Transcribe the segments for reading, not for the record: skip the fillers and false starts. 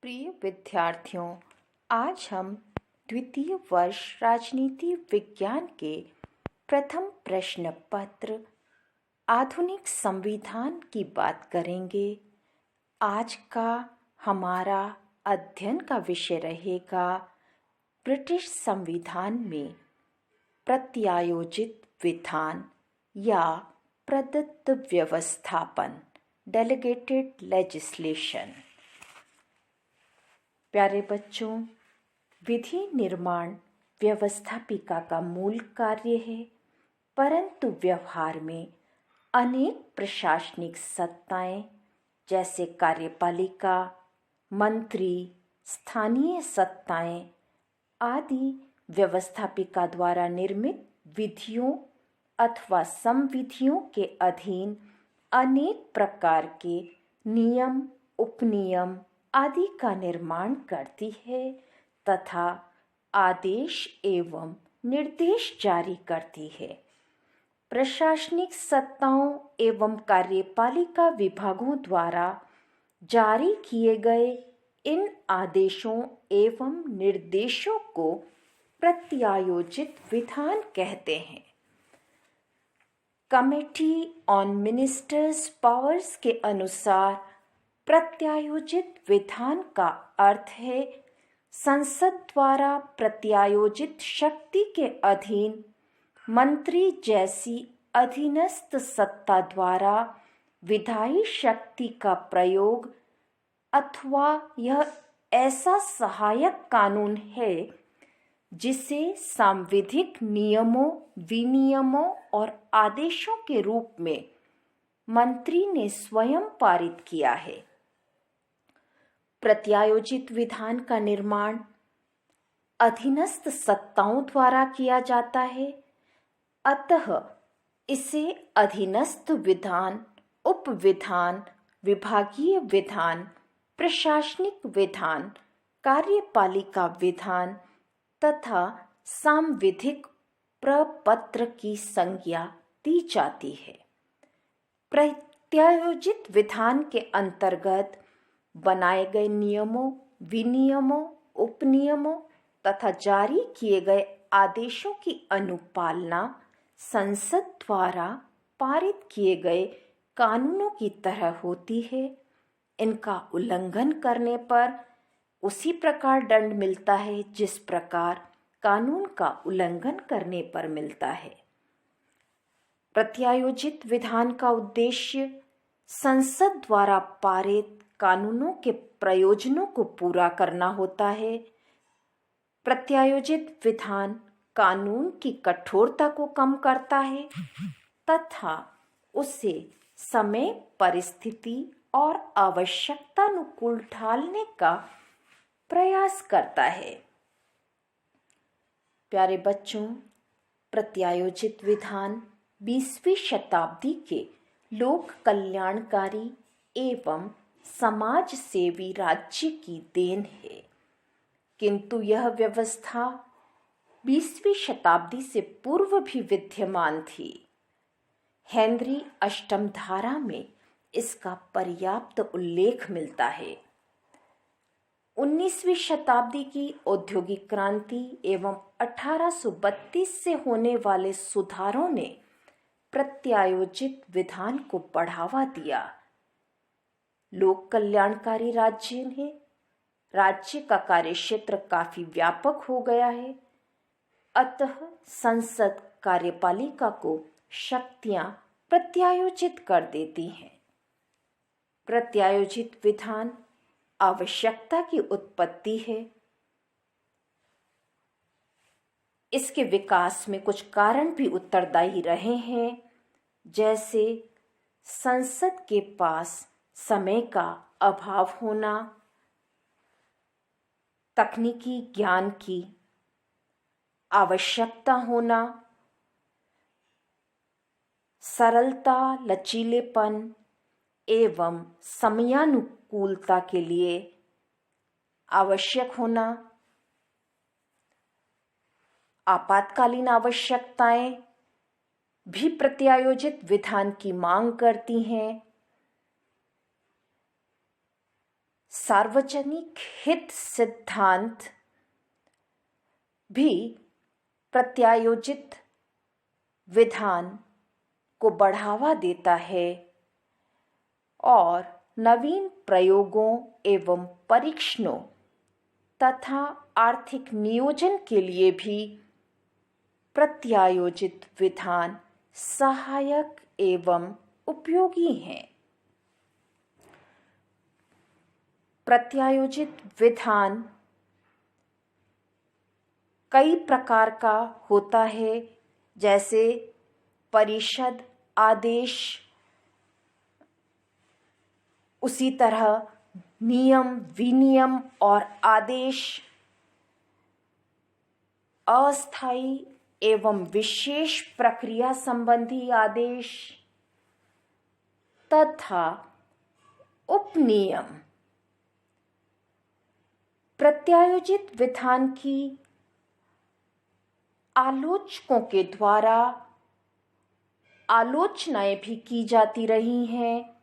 प्रिय विद्यार्थियों, आज हम द्वितीय वर्ष राजनीति विज्ञान के प्रथम प्रश्न पत्र आधुनिक संविधान की बात करेंगे। आज का हमारा अध्ययन का विषय रहेगा ब्रिटिश संविधान में प्रत्यायोजित विधान या प्रदत्त व्यवस्थापन, डेलीगेटेड लेजिस्लेशन। प्यारे बच्चों, विधि निर्माण व्यवस्थापिका का मूल कार्य है, परंतु व्यवहार में अनेक प्रशासनिक सत्ताएं जैसे कार्यपालिका, मंत्री, स्थानीय सत्ताएं आदि व्यवस्थापिका द्वारा निर्मित विधियों अथवा संविधियों के अधीन अनेक प्रकार के नियम, उपनियम आदि का निर्माण करती है तथा आदेश एवं निर्देश जारी करती है। प्रशासनिक सत्ताओं एवं कार्यपालिका विभागों द्वारा जारी किए गए इन आदेशों एवं निर्देशों को प्रत्यायोजित विधान कहते हैं। कमेटी ऑन मिनिस्टर्स पावर्स के अनुसार प्रत्यायोजित विधान का अर्थ है संसद द्वारा प्रत्यायोजित शक्ति के अधीन मंत्री जैसी अधीनस्थ सत्ता द्वारा विधायी शक्ति का प्रयोग अथवा यह ऐसा सहायक कानून है जिसे सांविधिक नियमों, विनियमों और आदेशों के रूप में मंत्री ने स्वयं पारित किया है। प्रत्यायोजित विधान का निर्माण अधीनस्थ सत्ताओं द्वारा किया जाता है, अतः इसे अधीनस्थ विधान, उपविधान, विभागीय विधान, प्रशासनिक विधान, कार्यपालिका विधान तथा सांविधिक प्रपत्र की संज्ञा दी जाती है। प्रत्यायोजित विधान के अंतर्गत बनाए गए नियमों, विनियमों, उपनियमों तथा जारी किए गए आदेशों की अनुपालना संसद द्वारा पारित किए गए कानूनों की तरह होती है। इनका उल्लंघन करने पर उसी प्रकार दंड मिलता है जिस प्रकार कानून का उल्लंघन करने पर मिलता है। प्रत्यायोजित विधान का उद्देश्य संसद द्वारा पारित कानूनों के प्रयोजनों को पूरा करना होता है। प्रत्यायोजित विधान कानून की कठोरता को कम करता है तथा उसे समय, परिस्थिति और आवश्यकतानुकूल ढालने का प्रयास करता है। प्यारे बच्चों, प्रत्यायोजित विधान 20वीं शताब्दी के लोक कल्याणकारी एवं समाज सेवी राज्य की देन है, किंतु यह व्यवस्था 20वीं शताब्दी से पूर्व भी विद्यमान थी। हेनरी अष्टम धारा में इसका पर्याप्त उल्लेख मिलता है। 19वीं शताब्दी की औद्योगिक क्रांति एवं 1832 से होने वाले सुधारों ने प्रत्यायोजित विधान को बढ़ावा दिया। लोक कल्याणकारी राज्य का कार्यक्षेत्र काफी व्यापक हो गया है, अतः संसद कार्यपालिका को शक्तियां प्रत्यायोजित कर देती हैं। प्रत्यायोजित विधान आवश्यकता की उत्पत्ति है। इसके विकास में कुछ कारण भी उत्तरदायी रहे हैं, जैसे संसद के पास समय का अभाव होना, तकनीकी ज्ञान की आवश्यकता होना, सरलता, लचीलेपन एवं समयानुकूलता के लिए आवश्यक होना, आपातकालीन आवश्यकताएं भी प्रत्यायोजित विधान की मांग करती हैं। सार्वजनिक हित सिद्धांत भी प्रत्यायोजित विधान को बढ़ावा देता है और नवीन प्रयोगों एवं परीक्षणों तथा आर्थिक नियोजन के लिए भी प्रत्यायोजित विधान सहायक एवं उपयोगी हैं। प्रत्यायोजित विधान कई प्रकार का होता है, जैसे परिषद आदेश, उसी तरह नियम, विनियम और आदेश, अस्थायी एवं विशेष प्रक्रिया संबंधी आदेश तथा उपनियम। प्रत्यायोजित विधान की आलोचकों के द्वारा आलोचनाएं भी की जाती रही हैं,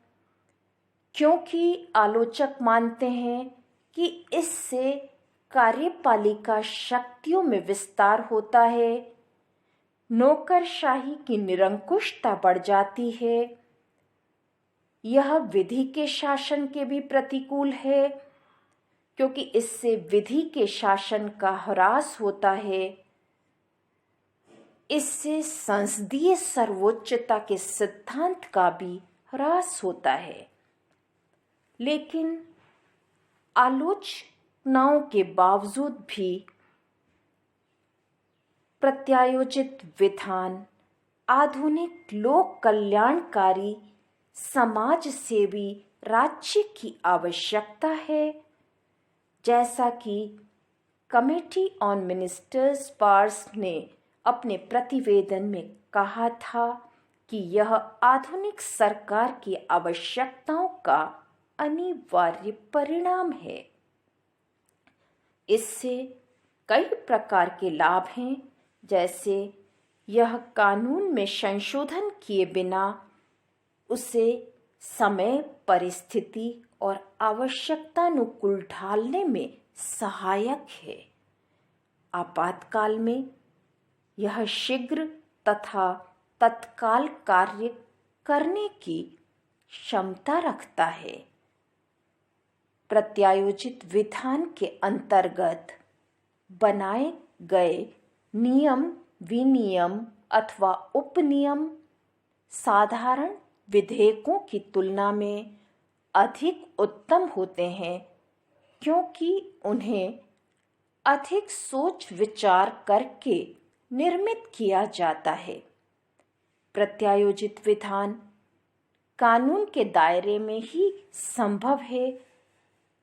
क्योंकि आलोचक मानते हैं कि इससे कार्यपालिका शक्तियों में विस्तार होता है, नौकरशाही की निरंकुशता बढ़ जाती है, यह विधि के शासन के भी प्रतिकूल है, क्योंकि इससे विधि के शासन का ह्रास होता है, इससे संसदीय सर्वोच्चता के सिद्धांत का भी ह्रास होता है। लेकिन आलोचनाओं के बावजूद भी प्रत्यायोजित विधान आधुनिक लोक कल्याणकारी समाज सेवी राज्य की आवश्यकता है, जैसा कि कमेटी ऑन मिनिस्टर्स पावर्स ने अपने प्रतिवेदन में कहा था कि यह आधुनिक सरकार की आवश्यकताओं का अनिवार्य परिणाम है। इससे कई प्रकार के लाभ हैं, जैसे यह कानून में संशोधन किए बिना उसे समय, परिस्थिति और आवश्यकतानुकूल ढालने में सहायक है। आपातकाल में यह शीघ्र तथा तत्काल कार्य करने की क्षमता रखता है। प्रत्यायोजित विधान के अंतर्गत बनाए गए नियम, विनियम अथवा उपनियम साधारण विधेयकों की तुलना में अधिक उत्तम होते हैं, क्योंकि उन्हें अधिक सोच विचार करके निर्मित किया जाता है। प्रत्यायोजित विधान कानून के दायरे में ही संभव है,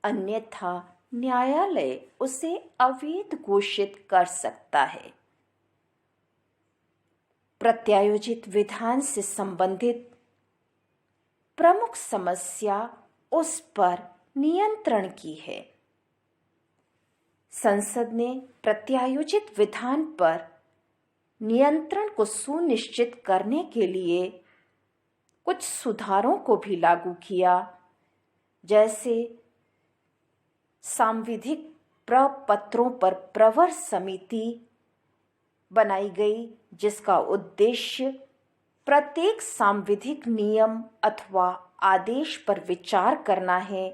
अन्यथा न्यायालय उसे अवैध घोषित कर सकता है। प्रत्यायोजित विधान से संबंधित प्रमुख समस्या उस पर नियंत्रण की है। संसद ने प्रत्यायोजित विधान पर नियंत्रण को सुनिश्चित करने के लिए कुछ सुधारों को भी लागू किया, जैसे सांविधिक प्रपत्रों पर प्रवर समिति बनाई गई, जिसका उद्देश्य प्रत्येक सांविधिक नियम अथवा आदेश पर विचार करना है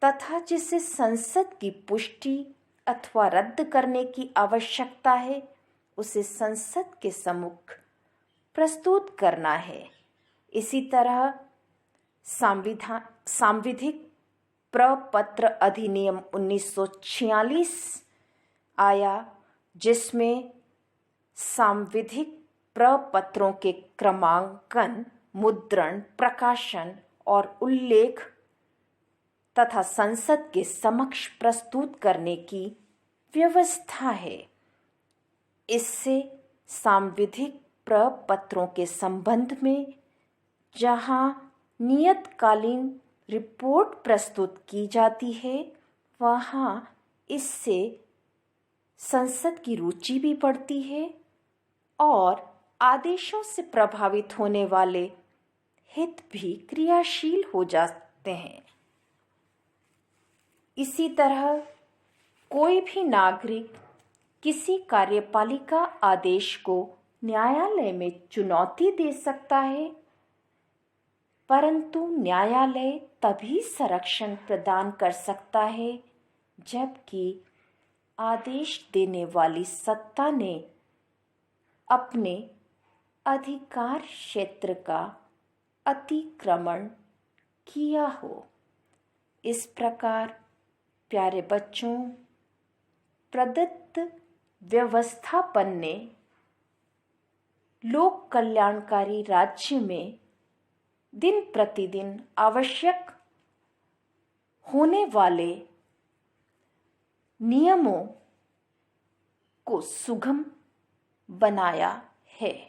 तथा जिसे संसद की पुष्टि अथवा रद्द करने की आवश्यकता है, उसे संसद के सम्मुख प्रस्तुत करना है। इसी तरह सांविधिक प्रपत्र अधिनियम 1946 आया, जिसमें सांविधिक प्रपत्रों के क्रमांकन, मुद्रण, प्रकाशन और उल्लेख तथा संसद के समक्ष प्रस्तुत करने की व्यवस्था है। इससे सांविधिक प्रपत्रों के संबंध में जहां नियतकालीन रिपोर्ट प्रस्तुत की जाती है, वहां इससे संसद की रुचि भी बढ़ती है और आदेशों से प्रभावित होने वाले हित भी क्रियाशील हो जाते हैं। इसी तरह कोई भी नागरिक किसी कार्यपालिका आदेश को न्यायालय में चुनौती दे सकता है, परंतु न्यायालय तभी संरक्षण प्रदान कर सकता है जबकि आदेश देने वाली सत्ता ने अपने अधिकार क्षेत्र का अतिक्रमण किया हो। इस प्रकार प्यारे बच्चों, प्रदत्त व्यवस्थापन ने लोक कल्याणकारी राज्य में दिन प्रतिदिन आवश्यक होने वाले नियमों को सुगम बनाया है।